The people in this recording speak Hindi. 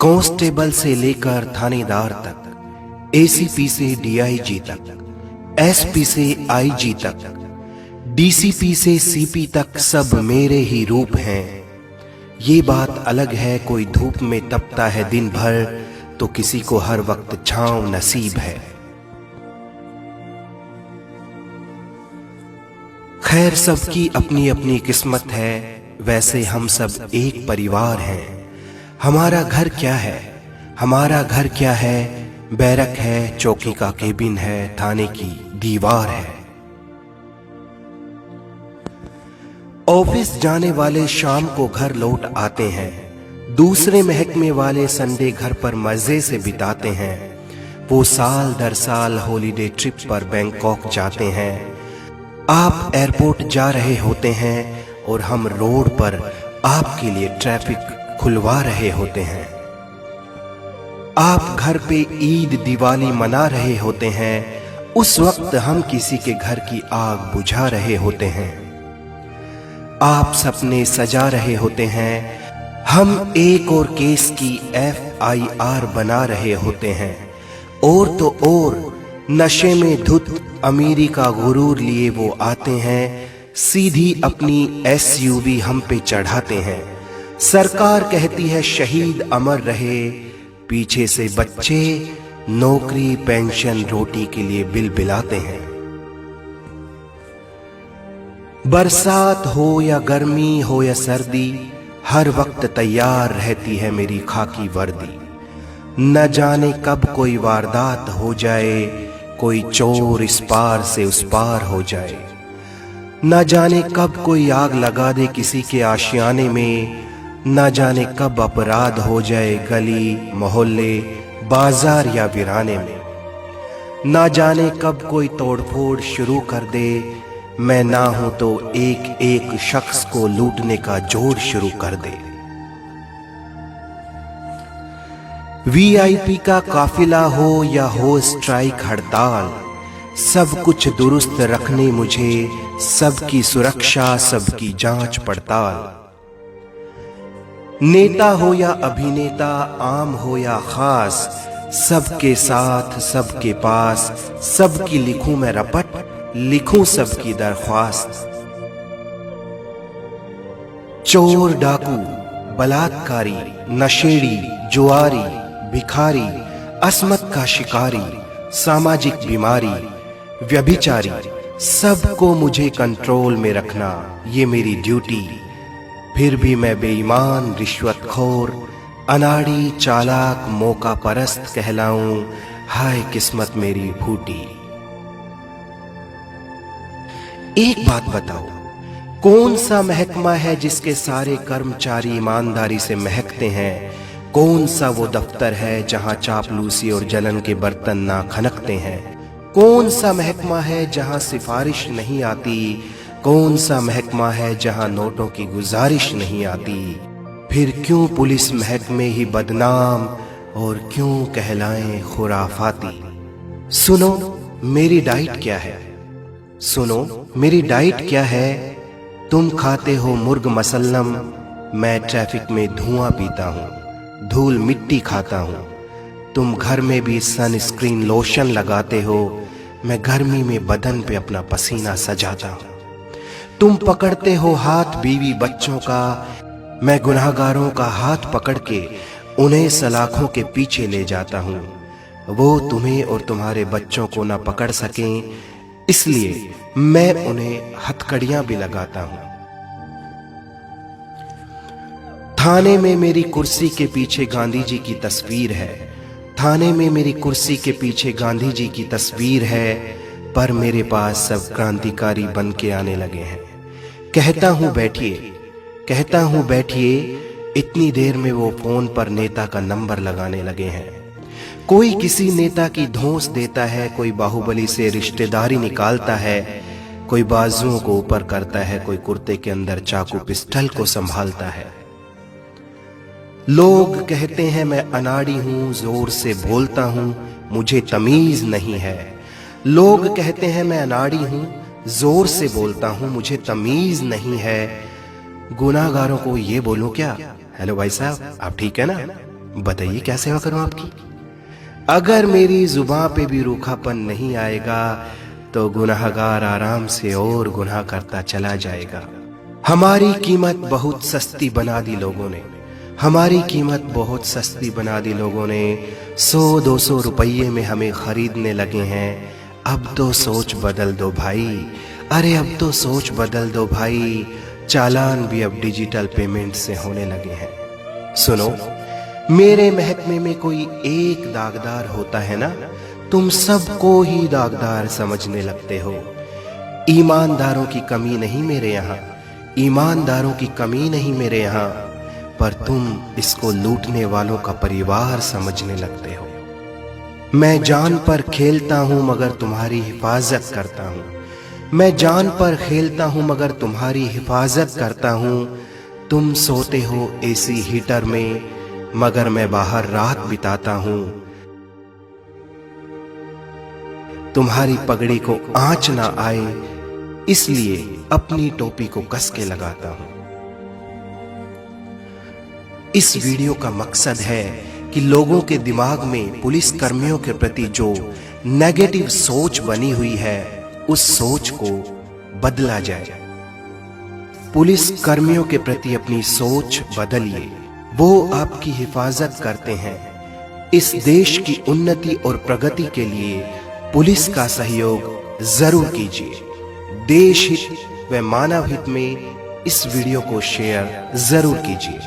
कांस्टेबल से लेकर थानेदार तक, एसीपी से डीआईजी तक, एसपी से आईजी तक, डीसीपी से सीपी तक सब मेरे ही रूप हैं। ये बात अलग है कोई धूप में तपता है दिन भर, तो किसी को हर वक्त छांव नसीब है। खैर सबकी अपनी अपनी किस्मत है, वैसे हम सब एक परिवार हैं। हमारा घर क्या है, हमारा घर क्या है, बैरक है, चौकी का केबिन है, थाने की दीवार है। ऑफिस जाने वाले शाम को घर लौट आते हैं, दूसरे महकमे वाले संडे घर पर मजे से बिताते हैं। वो साल दर साल हॉलीडे ट्रिप पर बैंकॉक जाते हैं। आप एयरपोर्ट जा रहे होते हैं और हम रोड पर आपके लिए ट्रैफिक खुलवा रहे होते हैं। आप घर पे ईद दिवाली मना रहे होते हैं, उस वक्त हम किसी के घर की आग बुझा रहे होते हैं। आप सपने सजा रहे होते हैं, हम एक और केस की FIR बना रहे होते हैं। और तो और नशे में धुत अमीरी का गुरूर लिए वो आते हैं, सीधी अपनी SUV हम पे चढ़ाते हैं। सरकार कहती है शहीद अमर रहे, पीछे से बच्चे नौकरी पेंशन रोटी के लिए बिलबिलाते हैं। बरसात हो या गर्मी हो या सर्दी, हर वक्त तैयार रहती है मेरी खाकी वर्दी। न जाने कब कोई वारदात हो जाए, कोई चोर इस पार से उस पार हो जाए। न जाने कब कोई आग लगा दे किसी के आशियाने में, न जाने कब अपराध हो जाए गली मोहल्ले बाजार या वीराने में। न जाने कब कोई तोड़फोड़ शुरू कर दे, मैं ना हूं तो एक एक शख्स को लूटने का जोर शुरू कर दे। VIP का काफिला हो या हो स्ट्राइक हड़ताल, सब कुछ दुरुस्त रखने मुझे, सबकी सुरक्षा सबकी जांच पड़ताल। नेता हो या अभिनेता, आम हो या खास, सबके साथ सबके पास, सबकी लिखूं मैं रपट, लिखूं सबकी दरख्वास्त। चोर डाकू बलात्कारी नशेड़ी जुआरी भिखारी अस्मत का शिकारी सामाजिक बीमारी व्यभिचारी, सबको मुझे कंट्रोल में रखना ये मेरी ड्यूटी। फिर भी मैं बेईमान रिश्वतखोर अनाड़ी चालाक मौका परस्त कहलाऊं, हाय किस्मत मेरी फूटी। एक बात बताओ, कौन सा महकमा है जिसके सारे कर्मचारी ईमानदारी से महकते हैं? कौन सा वो दफ्तर है जहां चापलूसी और जलन के बर्तन ना खनकते हैं? कौन सा महकमा है जहां सिफारिश नहीं आती? कौन सा महकमा है जहां नोटों की गुजारिश नहीं आती? फिर क्यों पुलिस महकमे ही बदनाम और क्यों कहलाएं खुराफाती? सुनो मेरी डाइट क्या है, सुनो मेरी डाइट क्या है। तुम खाते हो मुर्ग मसल्लम, मैं ट्रैफिक में धुआं पीता हूँ, धूल मिट्टी खाता हूँ। तुम घर में भी सनस्क्रीन लोशन लगाते हो, मैं गर्मी में बदन पे अपना पसीना सजाता हूँ। तुम पकड़ते हो हाथ बीवी बच्चों का, मैं गुनाहगारों का हाथ पकड़ के उन्हें सलाखों के पीछे ले जाता हूँ। वो तुम्हें और तुम्हारे बच्चों को ना पकड़ सकें, इसलिए मैं उन्हें हथकड़ियां भी लगाता हूं। थाने में मेरी कुर्सी के पीछे गांधी जी की तस्वीर है, थाने में मेरी कुर्सी के पीछे गांधी जी की तस्वीर है, पर मेरे पास सब क्रांतिकारी बन के आने लगे हैं। कहता हूं बैठिए, कहता हूं बैठिए, इतनी देर में वो फोन पर नेता का नंबर लगाने लगे हैं। कोई किसी नेता की धौंस देता है, कोई बाहुबली से रिश्तेदारी निकालता है, कोई बाजुओं को ऊपर करता है, कोई कुर्ते के अंदर चाकू पिस्टल को संभालता है। लोग कहते हैं मैं अनाड़ी हूं, जोर से बोलता हूं, मुझे तमीज नहीं है। लोग कहते हैं मैं अनाड़ी हूं, जोर से बोलता हूं, मुझे तमीज नहीं है। गुनाहगारों को ये बोलूं क्या, हेलो भाई साहब आप ठीक है ना? बताइए क्या सेवा करूं आपकी। अगर मेरी जुबान पे भी रूखापन नहीं आएगा तो गुनाहगार आराम से और गुनाह करता चला जाएगा। हमारी कीमत बहुत सस्ती बना दी लोगों ने, हमारी कीमत बहुत सस्ती बना दी लोगों ने। 100-200 रुपये में हमें खरीदने लगे हैं। अब तो सोच बदल दो भाई, अरे अब तो सोच बदल दो भाई। चालान भी अब डिजिटल पेमेंट से होने लगे हैं। सुनो, मेरे महकमे में कोई एक दागदार होता है ना, तुम सबको ही दागदार समझने लगते हो। ईमानदारों की कमी नहीं मेरे यहाँ, ईमानदारों की कमी नहीं मेरे यहाँ, पर तुम इसको लूटने वालों का परिवार समझने लगते हो। मैं जान पर खेलता हूं मगर तुम्हारी हिफाजत करता हूं, मैं जान पर खेलता हूं मगर तुम्हारी हिफाजत करता हूं। तुम सोते हो एसी हीटर में मगर मैं बाहर रात बिताता हूं। तुम्हारी पगड़ी को आंच ना आए इसलिए अपनी टोपी को कस के लगाता हूं। इस वीडियो का मकसद है कि लोगों के दिमाग में पुलिस कर्मियों के प्रति जो नेगेटिव सोच बनी हुई है उस सोच को बदला जाए। पुलिस कर्मियों के प्रति अपनी सोच बदलिए, वो आपकी हिफाजत करते हैं। इस देश की उन्नति और प्रगति के लिए पुलिस का सहयोग जरूर कीजिए। देश हित व मानव हित में इस वीडियो को शेयर जरूर कीजिए।